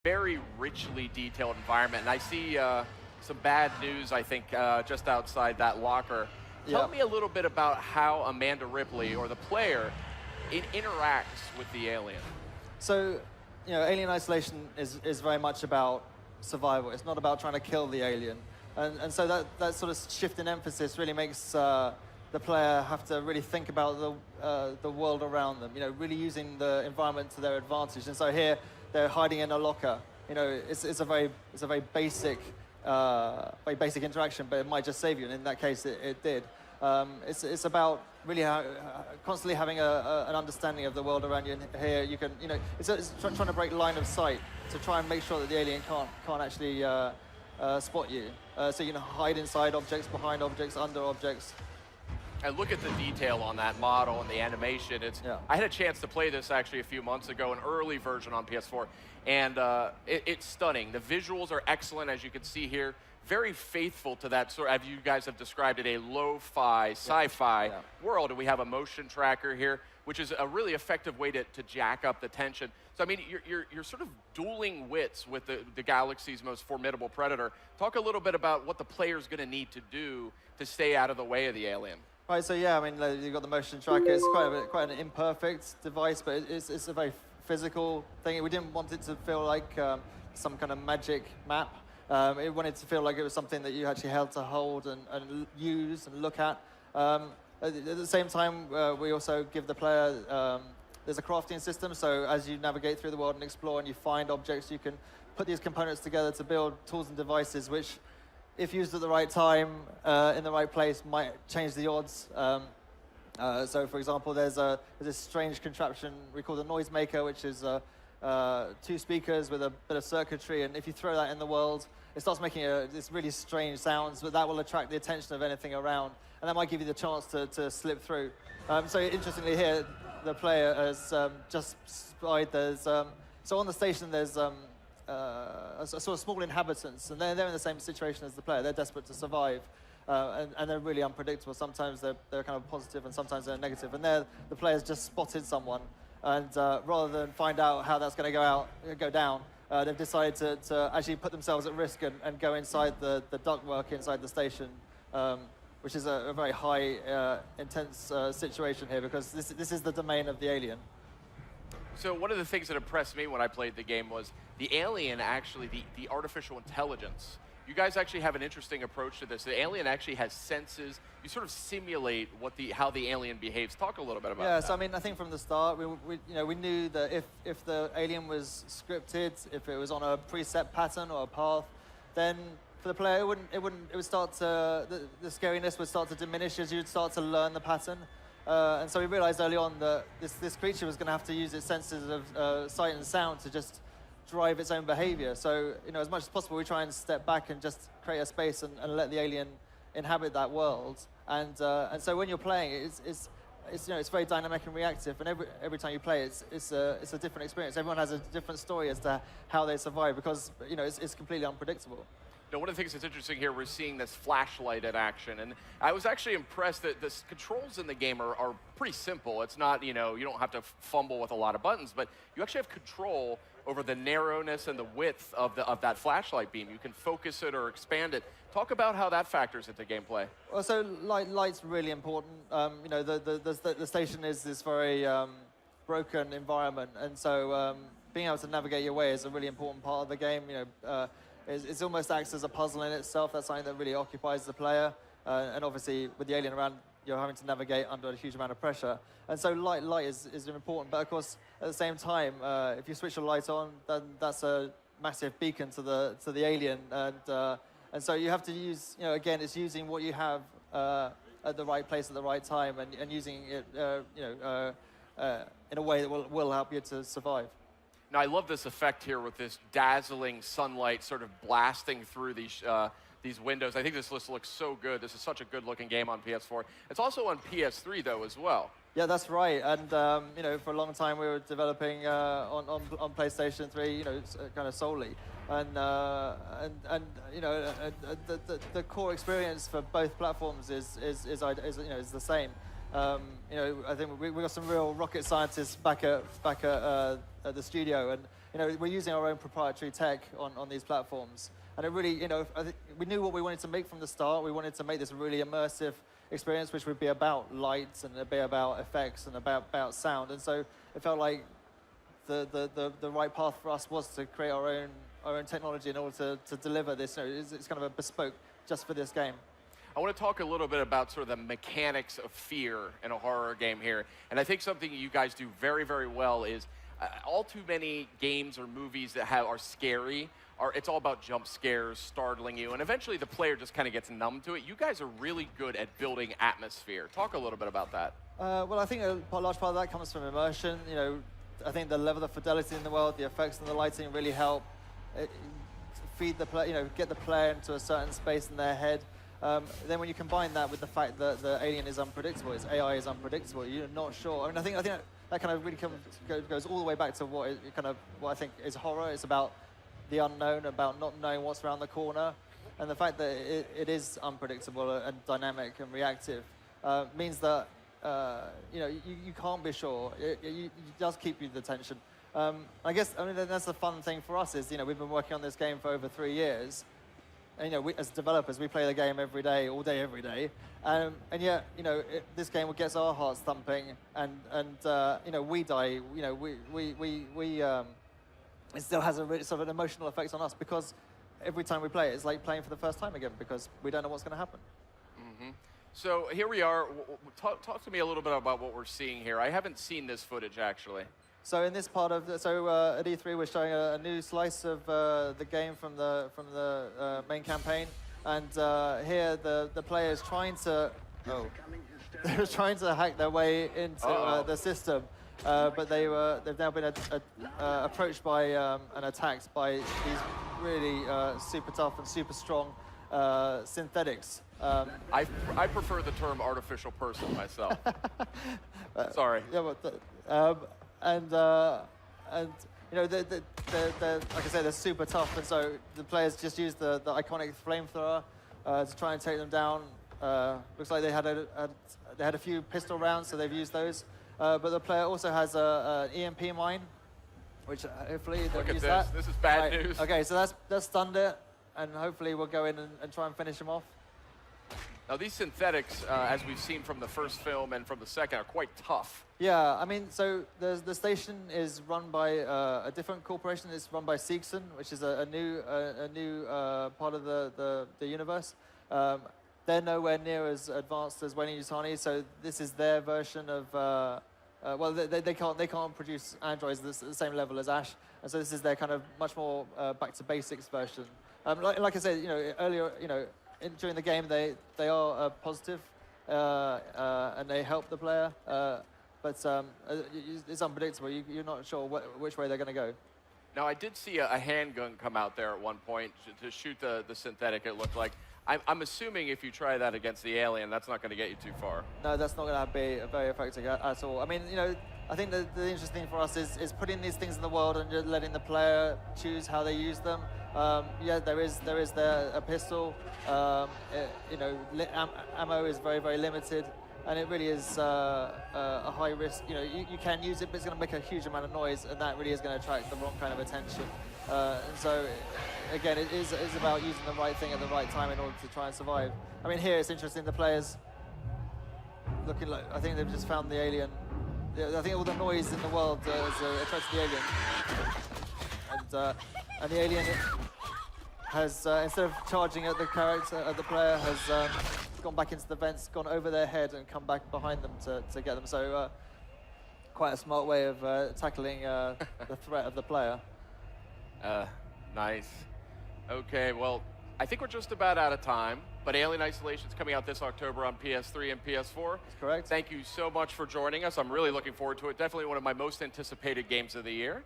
very richly detailed environment, and I see some bad news, I think, just outside that locker. Tell me a little bit about how Amanda Ripley, or the player, interacts with the alien. So, Alien Isolation is very much about survival. It's not about trying to kill the alien. And so that sort of shift in emphasis really makes the player have to really think about the world around them, really using the environment to their advantage. And so here, they're hiding in a locker. It's a very basic interaction, but it might just save you, and in that case, it did. It's about really constantly having an understanding of the world around you. And here you can, it's trying to break line of sight to try and make sure that the alien can't actually spot you. So you can hide inside objects, behind objects, under objects. And look at the detail on that model and the animation. I had a chance to play this actually a few months ago, an early version on PS4, and it's stunning. The visuals are excellent, as you can see here. Very faithful to that sort, as you guys have described it, a lo-fi, sci-fi world. And we have a motion tracker here, which is a really effective way to jack up the tension. So I mean, you're sort of dueling wits with the galaxy's most formidable predator. Talk a little bit about what the player's going to need to do to stay out of the way of the alien. Right, so yeah, I mean, you've got the motion tracker. It's quite an imperfect device, but it's a very physical thing. We didn't want it to feel like some kind of magic map. It wanted to feel like it was something that you actually had to hold and use and look at. At the same time, we also give the player, there's a crafting system, so as you navigate through the world and explore and you find objects, you can put these components together to build tools and devices which, if used at the right time, in the right place, might change the odds. So, for example, there's this strange contraption we call the noisemaker, which is 2 speakers with a bit of circuitry, and if you throw that in the world, it starts making this really strange sounds, but that will attract the attention of anything around, and that might give you the chance to slip through. So, interestingly here, the player has just spied so on the station there's sort of small inhabitants, and they're in the same situation as the player. They're desperate to survive, and they're really unpredictable. Sometimes they're kind of positive, and sometimes they're negative. And the player's just spotted someone, and rather than find out how that's going to go down, they've decided to actually put themselves at risk and go inside the ductwork inside the station, which is a very high, intense situation here, because this is the domain of the alien. So one of the things that impressed me when I played the game was the alien, actually, the artificial intelligence. You guys actually have an interesting approach to this. The alien actually has senses. You sort of simulate how the alien behaves. Talk a little bit about that. Yeah, so I mean, I think from the start, we knew that if the alien was scripted, if it was on a preset pattern or a path, then for the player, it would start to, the scariness would start to diminish as you'd start to learn the pattern. And so we realized early on that this creature was going to have to use its senses of sight and sound to just drive its own behavior. So, as much as possible, we try and step back and just create a space and let the alien inhabit that world. And so when you're playing, it's very dynamic and reactive. And every time you play, it's a different experience. Everyone has a different story as to how they survive, because it's completely unpredictable. Now, one of the things that's interesting here, we're seeing this flashlight in action, and I was actually impressed that the controls in the game are pretty simple. It's not, you don't have to fumble with a lot of buttons, but you actually have control over the narrowness and the width of that flashlight beam. You can focus it or expand it. Talk about how that factors into gameplay. Well, so light's really important. The station is this very broken environment, and so being able to navigate your way is a really important part of the game. It almost acts as a puzzle in itself. That's something that really occupies the player. And obviously, with the alien around, you're having to navigate under a huge amount of pressure. And so light is important. But of course, at the same time, if you switch your light on, then that's a massive beacon to the alien. And so you have to use, again, it's using what you have at the right place at the right time, and using it, in a way that will help you to survive. Now, I love this effect here with this dazzling sunlight sort of blasting through these windows. I think this looks so good. This is such a good-looking game on PS4. It's also on PS3, though, as well. Yeah, that's right. And for a long time we were developing on PlayStation 3, kind of solely. And the core experience for both platforms is the same. I think we got some real rocket scientists back at the studio, and we're using our own proprietary tech on these platforms. And it really, I think we knew what we wanted to make from the start. We wanted to make this really immersive experience, which would be about lights and it'd be about effects and about sound. And so it felt like the right path for us was to create our own technology in order to deliver this. It's kind of a bespoke just for this game. I want to talk a little bit about sort of the mechanics of fear in a horror game here. And I think something you guys do very, very well is all too many games or movies that are scary, it's all about jump scares, startling you, and eventually the player just kind of gets numb to it. You guys are really good at building atmosphere. Talk a little bit about that. Well, I think a large part of that comes from immersion. I think the level of fidelity in the world, the effects and the lighting really help feed the player, get the player into a certain space in their head. Then when you combine that with the fact that the alien is unpredictable, its AI is unpredictable, you're not sure. I think that kind of really goes all the way back to what I think is horror. It's about the unknown, about not knowing what's around the corner, and the fact that it is unpredictable and dynamic and reactive means that you can't be sure. It does keep you the tension. I guess that's the fun thing for us is we've been working on this game for over 3 years. And we, as developers, we play the game every day, all day, every day, and yet, this game gets our hearts thumping, and we die. It still has a really, sort of an emotional effect on us because every time we play it, it's like playing for the first time again because we don't know what's going to happen. Mm-hmm. So here we are. Talk to me a little bit about what we're seeing here. I haven't seen this footage actually. So in this part of at E3 we're showing a new slice of the game from the main campaign, and here the player is trying to they're trying to hack their way into the system, but they've now been approached by and attacked by these really super tough and super strong synthetics. I prefer the term artificial person myself. Sorry. Yeah, but. And like I say, they're super tough, and so the players just use the iconic flamethrower to try and take them down. Looks like they had a few pistol rounds, so they've used those. But the player also has an EMP mine, which hopefully they'll use that. This is bad news. Okay, so that's stunned it, and hopefully we'll go in and try and finish him off. Now these synthetics, as we've seen from the first film and from the second, are quite tough. Yeah, so the station is run by a different corporation. It's run by Seegson, which is a new part of the universe. They're nowhere near as advanced as Weyland-Yutani, so this is their version of. Well, they can't produce androids at the same level as Ash, and so this is their kind of much more back to basics version. Like I said, earlier, during the game they are positive and they help the player. But it's unpredictable. You're not sure which way they're going to go. Now, I did see a handgun come out there at one point to shoot the synthetic, it looked like. I'm assuming if you try that against the alien, that's not going to get you too far. No, that's not going to be very effective at all. I mean, I think the interesting thing for us is putting these things in the world and just letting the player choose how they use them. Yeah, there is a pistol. Ammo is very, very limited. And it really is a high risk. You can use it, but it's going to make a huge amount of noise, and that really is going to attract the wrong kind of attention. And so, again, it is about using the right thing at the right time in order to try and survive. I mean, here it's interesting. The players looking like I think they've just found the alien. I think all the noise in the world has attracted the alien, and the alien has instead of charging at the player has. Gone back into the vents, gone over their head, and come back behind them to get them. So quite a smart way of tackling the threat of the player. Nice. Okay, well, I think we're just about out of time, but Alien Isolation's coming out this October on PS3 and PS4. That's correct. Thank you so much for joining us. I'm really looking forward to it. Definitely one of my most anticipated games of the year.